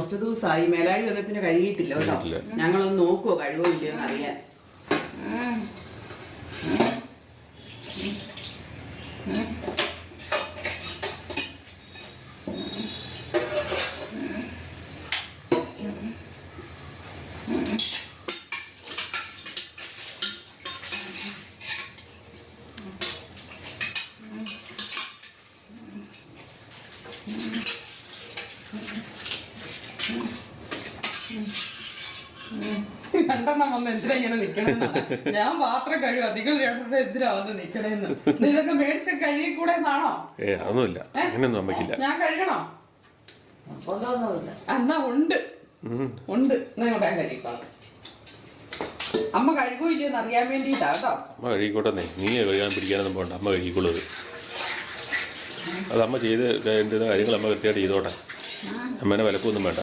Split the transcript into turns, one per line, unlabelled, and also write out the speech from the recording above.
കുറച്ച് ദിവസമായി മേലാഴി വന്ന പിന്നെ കഴുകിയിട്ടില്ല കേട്ടോ. ഞങ്ങളൊന്ന് നോക്കുവോ കഴിവോ ഇല്ലയോ എന്ന് അറിയാൻ. രണ്ടെണ്ണം വന്ന് എന്തിനാ ഇങ്ങനെ നിക്കണെന്നാണ്. ഞാൻ പാത്രം കഴിയും അധികം രണ്ടെണ്ണം എന്തിനാ വന്ന് നിക്കണേന്ന്. ഇതൊക്കെ മേടിച്ച കഴുകി കൂടെ എന്നാണോ?
അതൊന്നുമില്ല, അങ്ങനെയൊന്നും അമ്മയ്ക്കില്ല.
ഞാൻ കഴുകണോ? എന്നാ ഉണ്ട് എന്നാ കഴിക്കോളാം. അമ്മ കഴുകോ ഇല്ലെന്ന് അറിയാൻ വേണ്ടിട്ടാ കേട്ടോ.
അമ്മ കഴുകിക്കോട്ടെ, നീ കഴുകാൻ പിടിക്കാനൊന്നും പോകണ്ട, അമ്മ കഴുകിക്കോളൂ. അത് അമ്മ ചെയ്ത് കാര്യങ്ങൾ അമ്മ കൃത്യമായിട്ട് ചെയ്തോട്ടെ. അമ്മേനെ വിലക്കൊന്നും വേണ്ട.